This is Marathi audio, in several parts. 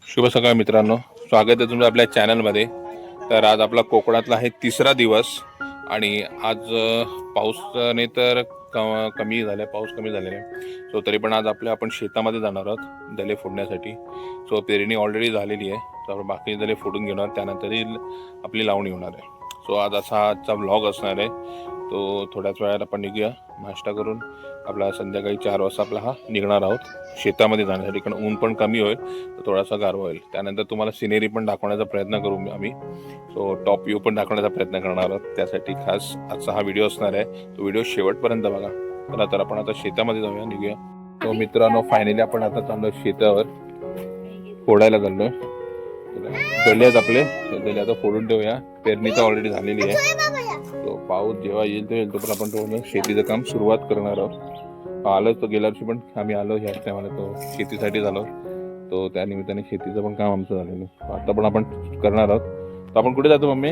शुभ सकाळ मित्रांनो, स्वागत आहे तुमचं आपल्या चॅनलमध्ये. तर आज आपला कोकणातला आहे तिसरा दिवस आणि आज पाऊसने तर कमी झाला, पाऊस कमी झालेला आहे. सो तरी पण आज आपण शेतामध्ये जाणार आहोत दले फोडण्यासाठी. सो पेरणी ऑलरेडी झालेली आहे, तर बाकी दले फोडून घेणार, त्यानंतर आपली लावणी होणार आहे. सो आज आजचा व्लॉग असणार आहे. तो थोड्याच वेळात आपण निघूया, नाश्ता करून आपला संध्याकाळी 4 वाजता आपला निघणार आहोत शेतामध्ये जाण्यासाठी. कारण ऊन पण कमी होईल, तर थोडासा गारवा होईल. त्यानंतर तुम्हाला सिनेरी पण दाखवण्याचा प्रयत्न करू आम्ही. सो टॉप व्ह्यू पण दाखवण्याचा प्रयत्न करणार आहोत. त्यासाठी खास आजचा हा व्हिडिओ असणार आहे. तो व्हिडिओ शेवटपर्यंत बघा. चला तर आपण आता शेतामध्ये जाऊया, निघूया. तो मित्रांनो, फायनली आपण आता चाललो शेतावर फोडायला चाललोय. दले आहेत आपले, दले आता फोडून ठेवूया. पेरणी तर ऑलरेडी झालेली आहे. तो पाऊस जेव्हा येईल तो पण आपण शेतीचं काम सुरुवात करणार आहोत. आलो तो गेल्या वर्षी पण आम्ही आलो ह्या टायमाला, तो शेतीसाठी झालो. तो त्या निमित्ताने शेतीचं पण काम आमचं झालेलं. आता पण आपण करणार आहोत. तर आपण कुठे जातो मम्मी?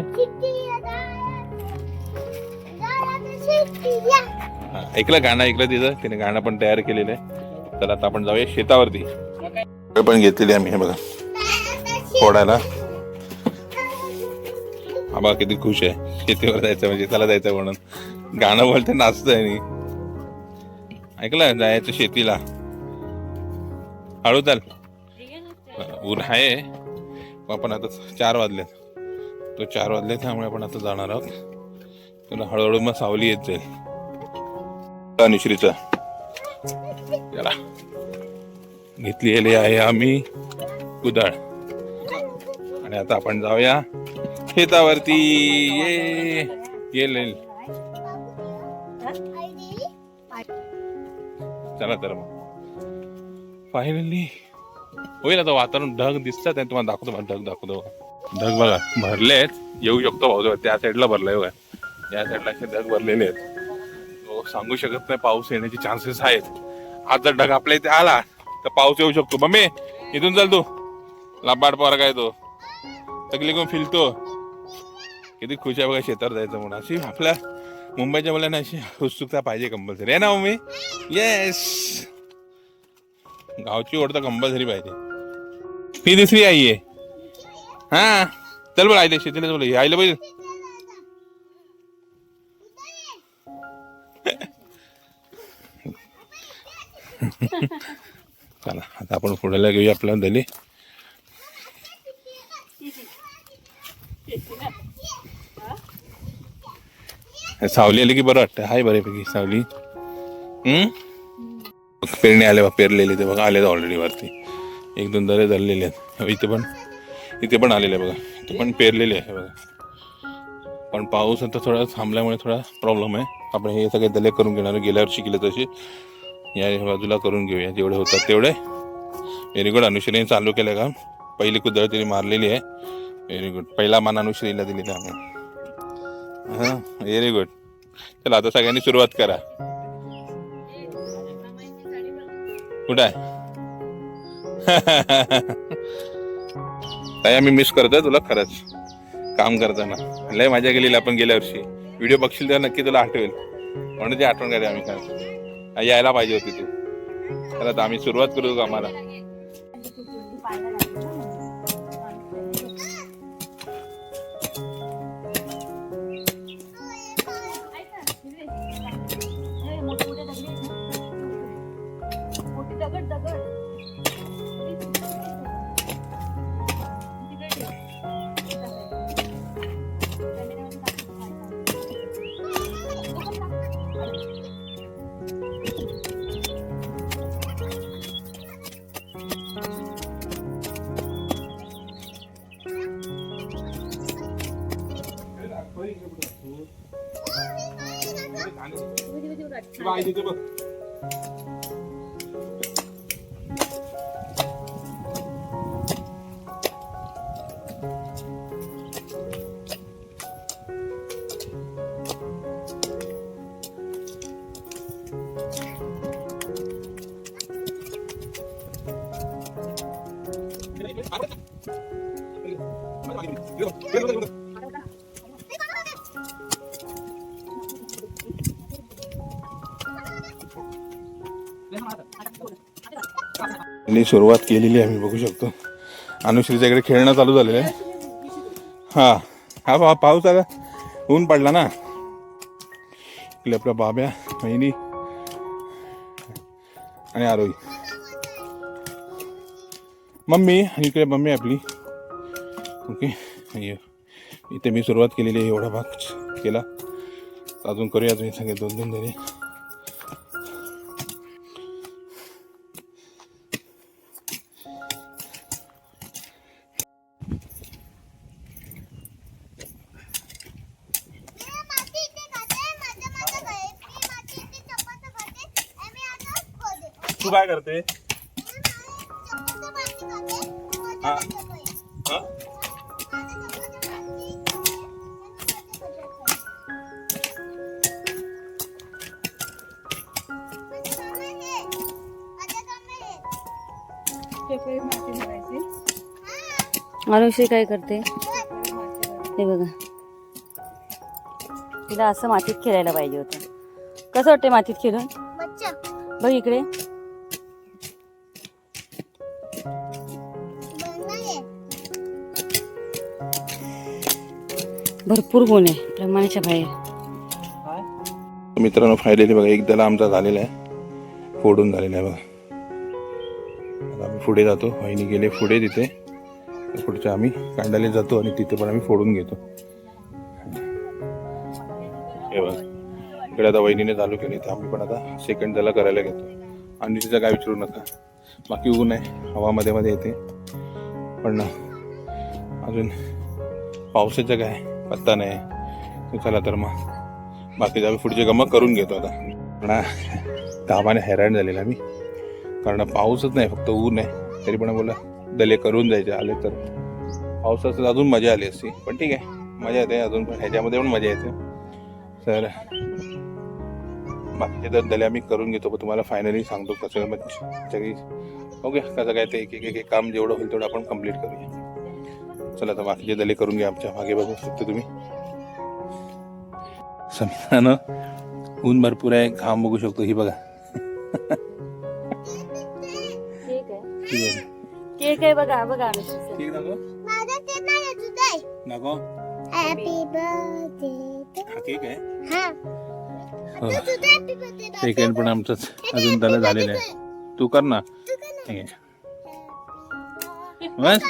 ऐकलं गाणं, ऐकलं तिचं, तिने गाणं पण तयार केलेलं आहे. तर आता आपण जाऊया शेतावरती. पण घेतलेली आम्ही, हे बघा, फोडायला. आबा किती खुश आहे शेतीवर जायचं म्हणजे, त्याला जायचं म्हणून गाणं बोलते, नाचतंय. आणि ऐकलं, जायचं शेतीला. हळू चाल, ऊन आहे. आपण आता 4 वाजले, तो 4 वाजले, त्यामुळे आपण आता जाणार आहोत. तुला हळूहळू मग सावली येत जाईल. निश्रीच याला घेतलेली आहे आम्ही कुदळ. आणि आता आपण जाऊया शेतावरती. ये चला तर मग फायनली होईल. आता वातावरण ढग दिसतात, तुम्हाला दाखवतो. ढग बघा भरलेत. येऊ शकतो भाऊ, त्या साईडला भरलाय बघा, या साईडला असे ढग भरलेले आहेत. तो सांगू शकत नाही, पाऊस येण्याचे चान्सेस आहेत. आज जर ढग आपल्या इथे आला तर पाऊस येऊ शकतो. मम्मी इथून चाल, तू लाबाड पोरा काय, तो तकली कोण फिरतो. किती खुश आहे बघा शेतावर जायचं म्हणून. अशी आपल्या मुंबईच्या मुलांना अशी उत्सुकता पाहिजे कंपल्सरी, आहे ना मम्मी? येस, गावची ओढ तर कंपल्सरी पाहिजे. ही दुसरी आई आहे. हा चल बोल, आईला शेतीला बोल, आईला बोल. चला आता आपण पुढे घेऊया आपल्या दली. सावली आली की बरं वाटतं. हाय बऱ्यापैकी सावली. पेरणी आले बा, पेरलेली ते बघा, आले ऑलरेडी वरती. 1-2 दरे धरलेले आहेत. इथे पण आलेले बघा, इथे पण पेरलेले आहे बघा. पण पाऊस आता थोडा थांबल्यामुळे थोडा प्रॉब्लेम आहे. आपण हे सगळे दले करून घेणार, गेल्या वर्षी केले तसे या बाजूला करून घेऊया जेवढे होतात तेवढे. Very good. अनुश्रीने चालू केलं का, पहिली कुदळ तिने मारलेली आहे. Very good. पहिला मान अनुश्रीला दिलेला आम्ही. हां, व्हेरी गुड. चला आता सगळ्यांनी सुरुवात करा. कुठं आहे ताई? आम्ही मिस करतोय तुला खरंच काम करताना. लय मजा केलेली आपण गेल्या वर्षी. व्हिडिओ बघशील तर नक्की तुला आठवेल, म्हणून ती आठवण करूया आम्ही. खरंच यायला पाहिजे होती तू. तर आता आम्ही सुरुवात करू का आम्हाला. आणि सुरुवात केलेली आहे, आम्ही बघू शकतो. अनुश्रीच्या इकडे खेळणं चालू झालेलं आहे. हा हा पाऊस आला, ऊन पडला ना. इकडे आपला बाब्या, बहिणी आणि आरोही, मम्मी. आणि इकडे मम्मी आपली. ओके, इथे मी सुरुवात केलेली आहे, एवढा भाग केला. अजून करूया, तुम्ही सगळे 2-2 झाले. तू काय करते? हा. हा? अनुश्री काय करते हे बघा. तिला असं मातीत खेळायला पाहिजे होतं. कसं वाटतंय मातीत खेळून? बघ इकडे, भरपूर ऊन आहे प्रमाणाच्या बाहेर. मित्रांनो फायनली बघा, एक दला आमचा झालेला आहे, फोडून झालेला आहे बघा. आता आम्ही पुढे जातो, वहिनी गेले पुढे तिथे, पुढच्या आम्ही कांडाले जातो आणि तिथे पण आम्ही फोडून घेतो. हे बघा, इकडे आता वहिनीने चालू केले, तर आम्ही पण आता सेकंड दला करायला घेतो. आणि तिचं काय विचारू नका, बाकी ऊन आहे, हवा मध्ये मध्ये येते, पण अजून पावसाचं काय पत्ता नाही. चला तर मग बाकीचं आम्ही पुढचे गमक करून घेतो. आता पण कामाने हैराण झालेला आम्ही, कारण पाऊसच नाही, फक्त ऊन आहे. तरी पण बोला दले करून जायचे, आले तर पावसाचं अजून मजा आली असती. पण ठीक आहे, मजा येते अजून, पण ह्याच्यामध्ये पण मजा येते. तर बाकीचे तर दले आम्ही करून घेतो, पण तुम्हाला फायनली सांगतो कसं मग सगळी. ओके, कसं काय ते एक काम जेवढं होईल तेवढं आपण कम्प्लीट करूया. चला तर बाकीचे दले करून घ्या. आमच्या मागे बघू शकतो तुम्ही, समिधानं ऊन भरपूर आहे, घाम बघू शकतो. ही बघा केक आहे बघा. बघा अनुश्री, ठीक नको नको, हॅपी बर्थडे. हा केक आहे. हां सेकंड पण आमचंच अजून त्याला झालेलं आहे. तू कर ना. ठीक आहे बस,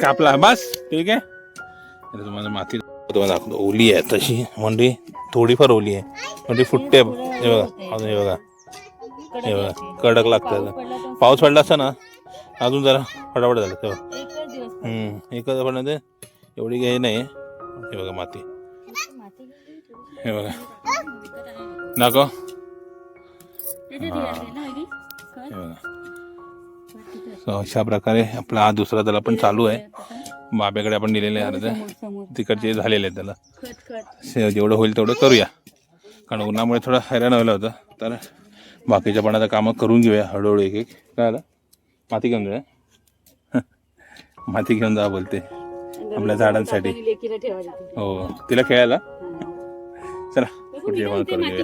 कापला बस, ठीक आहे. तुम्हाला माती तुम्हाला दाखवतो, ओली आहे तशी, म्हणजे थोडीफार ओली आहे, म्हणजे फुटते. हे बघा अजून, हे बघा, हे बघा कडक लागतं. पाऊस पडला असता ना अजून जरा फटाफट झालं. तेव्हा एकच पण ते एवढी काही नाही. हे बघा माती, हे बघा दाखव. हे बघा, अशा प्रकारे आपला हा दुसरा त्याला पण चालू आहे. बाब्याकडे आपण दिलेले आहे अर्ध, तिकडचे झालेले आहे. त्याला जेवढं होईल तेवढं करूया, कारण उन्हामुळे थोडं हैराण व्हायला होतं. तर बाकीच्या पण आता कामं करून घेऊया हळूहळू एक एक. काय आलं, माती घेऊन जाऊया. माती घेऊन जा बोलते आपल्या झाडांसाठी. हो, तिला खेळायला. चला पुढचे जेवण करून घेऊया.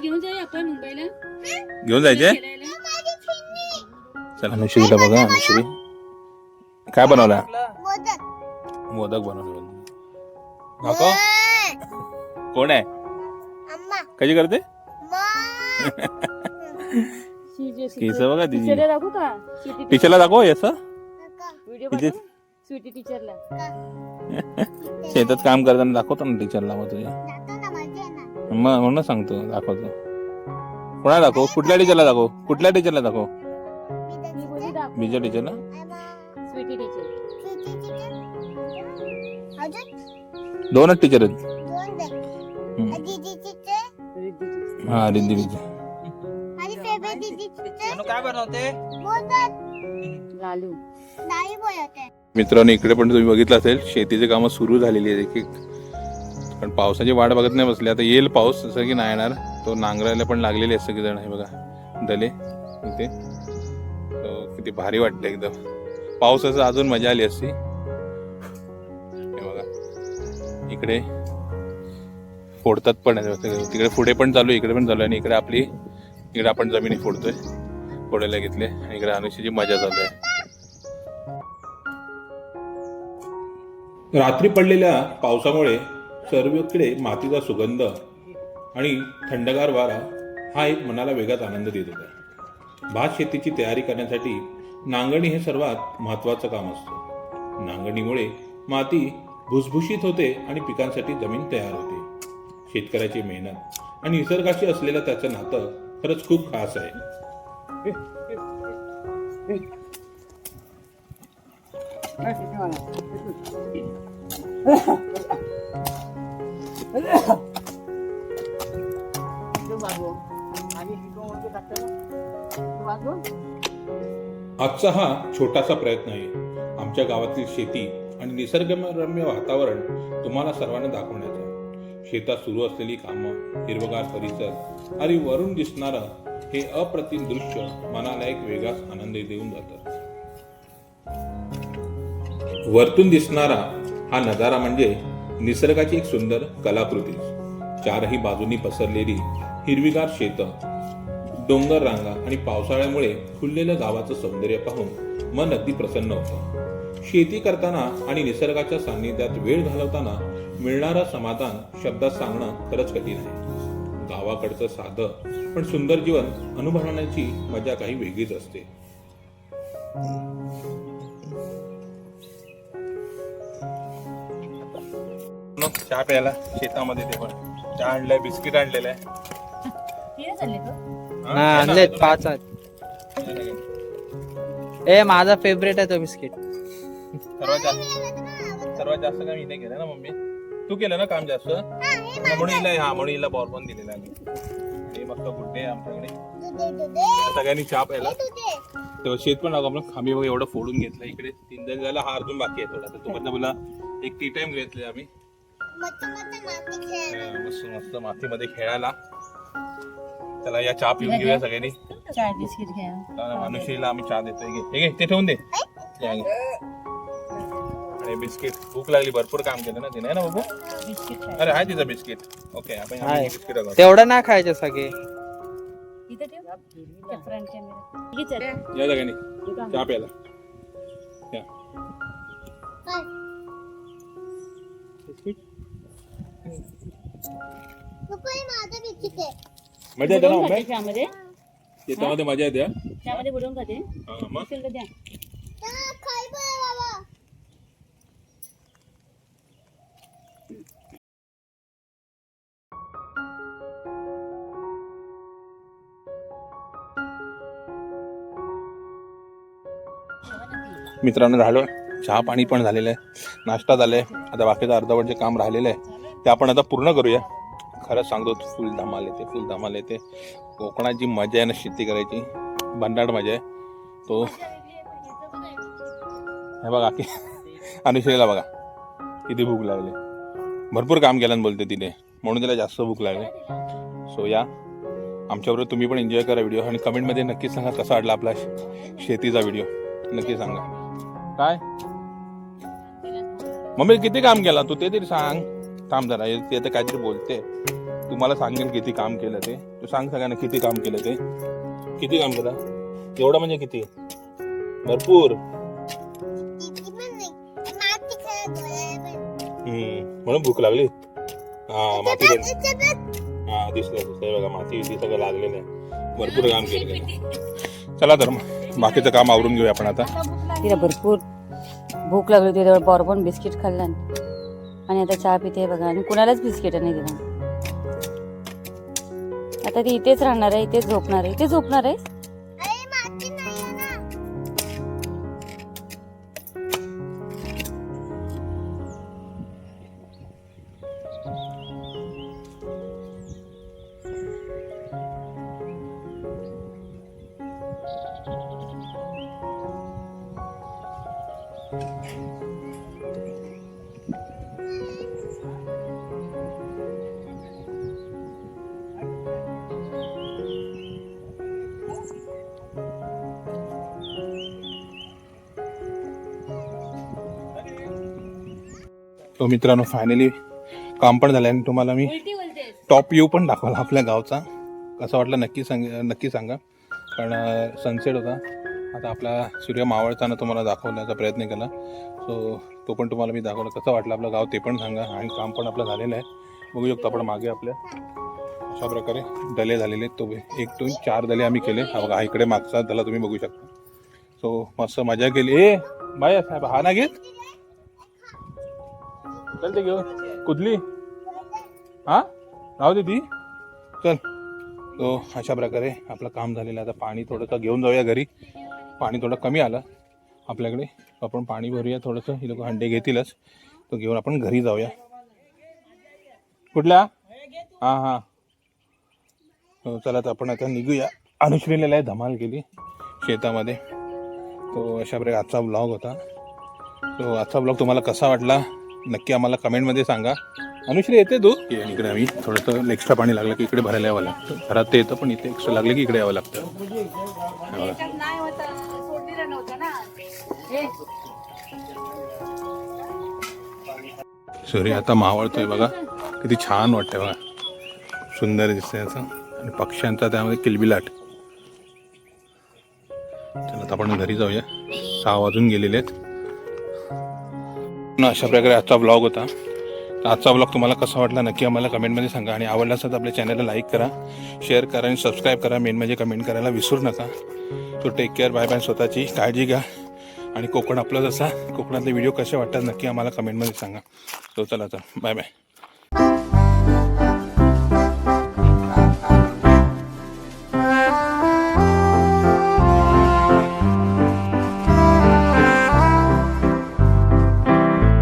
घेऊन जायचे. चला अनुश्रीला बघा, अनुश्री काय बनवला? मोदक बनवले. दाखव, कोण आहे, कशी करते केस बघा तिची. टीचरला दाखव असं, शेतात काम करताना दाखवतो ना टीचरला. मग तुझ्या मग म्हणून सांगतो, दाखवतो. कोणाला दाखव, कुठल्या टीचरला दाखव, कुठल्या टीचरला दाखव, बीजा टीचरला. दोनच टीचर आहेत. हा, रिद्धी टीचर. काय बनवते? मित्रांनो, इकडे पण तुम्ही बघितलं असेल, शेतीची कामं सुरू झालेली आहेत एक एक. पण पावसाची वाट बघत नाही बसली. आता येईल पाऊस, जसं की नाही येणार. तो नांगरायला पण लागलेले आहेत सगळेजण. हे बघा दले इथे, किती भारी वाटतं एकदम. पावसाचं अजून मजा आली असती. हे बघा इकडे फोडतात पण तिकडे पुढे पण चालू इकडे पण चालू आणि इकडे आपण जमिनी फोडतोय. फोडायला घेतले आणि इकडे अनुषीची मजा चालू आहे. रात्री पडलेल्या पावसामुळे सर्वकडे मातीचा सुगंध आणि थंडगार वारा हा एक मनाला वेगळाच आनंद देत होता. भात शेतीची तयारी करण्यासाठी नांगरणी हे सर्वात महत्त्वाचं काम असतं. नांगरणीमुळे माती भुसभुशीत होते आणि पिकांसाठी जमीन तयार होते. शेतकऱ्याची मेहनत आणि निसर्गाशी असलेलं त्याचं नातं खरंच खूप खास आहे. आजचा हा छोटासा प्रयत्न आहे आमच्या गावातील शेती आणि निसर्गरम्य वातावरण तुम्हाला सर्वांना दाखवण्याचा. शेतात सुरू असलेली कामं, हिरवगार परिसर आणि वरून दिसणारं हे अप्रतिम दृश्य मनाला एक वेगळाच आनंद देऊन जातं. वरतून दिसणारा हा नजारा म्हणजे निसर्गाची एक सुंदर कलाकृती. चारही बाजूंनी पसरलेली हिरवीगार शेतं, डोंगर रांगा आणि पावसाळ्यामुळे फुललेलं गावाचं सौंदर्य पाहून मन अगदी प्रसन्न होतं. शेती करताना आणि निसर्गाच्या सान्निध्यात वेळ घालवताना मिळणारं समाधान शब्दात सांगणं खरंच कठीण आहे. गावाकडचं साधं पण सुंदर जीवन अनुभवण्याची मजा काही वेगळीच असते. चहा प्यायला शेतामध्ये ते पण चहा आणलाय, बिस्किट आणलेलं आहे. आणलेत 5 आहेत. ए माझा फेवरेट आहे तो बिस्किट. सर्वात जास्त काम हिने केलं ना मम्मी. तू केलं ना काम जास्त म्हणून हिला बॉर्बन दिलेला आम्ही. हे मस्त गुड्डे आमच्याकडे सगळ्यांनी चहा प्यायला. तेव्हा शेत पण लागू आपलं खांबी वगैरे एवढं फोडून घेतलं. इकडे 3 जण झाला, हा अर्जुन बाकी आहे थोडा. तो मला एक टी टाइम घेतले आम्ही मस्त मस्त मातीमध्ये खेळायला. चला या चहा पिऊन घेऊया सगळ्यांनी. चाय बिस्किट घ्या. अनुषीला आम्ही चहा देतोय. ते ठेवून दे. आणि बिस्किट भूक लागली, भरपूर काम केलं ना तिने ना बाबू. बिस्किट अरे आहे तिचं बिस्किट. ओके आपण आहे. बिस्किट तेवढं नाही खायचे सगळे. इथे ठेव. Front camera. या सगळ्यांनी चहा प्यायला या. मजा येते ना मम्मी? त्यामध्ये शेतामध्ये मजा येते. त्यामध्ये बुडवून खाते. मग द्या. मित्रांनो झालं चहा पाणी पण झालेलं आहे, नाश्ता झालाय. आता बाकीचं अर्धवट जे काम राहिलेलं आहे ते आपण आता पूर्ण करूया. खरंच सांगतो फुल धमाल येते. कोकणात जी मजा आहे ना शेती करायची, भन्नाट मजा आहे. तो हे बघा की अनुश्रीला बघा किती भूक लागली. भरपूर काम केलं बोलते तिने, म्हणून तिला जास्त भूक लागली. सो या आमच्याबरोबर तुम्ही पण एन्जॉय करा व्हिडिओ. आणि कमेंटमध्ये नक्कीच सांगा कसा वाटला आपला शेतीचा व्हिडिओ. नक्की सांगा. काय मम्मी किती काम केला तू ते तरी सांग. थांब जरा, ते आता काहीतरी बोलते. तुम्हाला सांगेल किती काम केलं ते. तू सांग सगळ्यांना किती काम केलं ते. किती काम केलं एवढं म्हणजे किती? भरपूर. म्हणून भूक लागली. हा माती हा दिसलं बघा, माती सगळं लागलेलं आहे. भरपूर काम केलं. चला तर मग बाकीचं काम आवरून घेऊया आपण आता. तिला भरपूर भूक लागली होती, त्यावर बॉर्बन बिस्किट खाल्लं आणि आता चहा पिते बघा. आणि कुणालाच बिस्किट नाही दिला. आता ती इथेच राहणार आहे, इथेच झोपणार आहे. इथे झोपणार आहे. तो मित्रांनो फायनली काम पण झालं आणि तुम्हाला मी टॉप व्ह्यू पण दाखवला आपल्या गावचा. कसं वाटलं नक्की सांगा. कारण सनसेट होता. आता आपला सूर्य मावळताना तुम्हाला दाखवण्याचा प्रयत्न केला. सो तो पण तुम्हाला मी दाखवला. कसं वाटलं आपलं गाव ते पण सांगा. आणि काम पण आपलं झालेलं आहे. बघू शकतो आपण मागे आपल्या अशा प्रकारे दले झालेले आहेत. तो 1 2 4 दले आम्ही केले. हा बघा, हा इकडे मागचा दला तुम्ही बघू शकता. सो मस्त मजा केली. ए बाय साहेब हा ना घेत चल ते घेऊ कुदली हा राहू दे ती चल. तो अशा प्रकारे आपलं काम झालेलं आहे. आता पाणी थोडंसं घेऊन जाऊया घरी. पाणी थोडं कमी आलं आपल्याकडे. आपण पाणी भरूया थोडंसं. ही लोक हंडे घेतीलच. तो घेऊन आपण घरी जाऊया. कुठल्या हां हां हो चला तर आपण आता निघूया. अनुश्रीला लय धमाल केली शेतामध्ये. तो अशा प्रकारे आजचा ब्लॉग होता. तो आजचा ब्लॉग तुम्हाला कसा वाटला नक्की आम्हाला कमेंटमध्ये सांगा. अनुश्री येते तू इकडे आम्ही थोडंसं एक्स्ट्रा पाणी लागलं की इकडे भरायला यावं लागतं. घरात ते येतं पण इथे एक्स्ट्रा लागले की इकडे यावं लागतं. सूर्य आता मावळतोय बघा. किती छान वाटतंय बघा. सुंदर दिसतंय असं. आणि पक्ष्यांचा त्यामध्ये किलबिलाट. चला आता आपण घरी जाऊया. 6 वाजून गेलेले आहेत. अशा प्रकारे आजचा ब्लॉग होता. तर आजचा ब्लॉग तुम्हाला कसा वाटला नक्की आम्हाला कमेंटमध्ये सांगा. आणि आवडला असेल तर आपल्या चॅनलला लाईक करा, शेअर करा आणि सबस्क्राईब करा. मेन म्हणजे कमेंट करायला विसरू नका. तो टेक केअर. Bye bye. स्वतःची काळजी घ्या. आणि कोकण आपलं जसा कोकणातले व्हिडिओ कसे वाटतात नक्की आम्हाला कमेंटमध्ये सांगा. सो चला तर बाय बाय.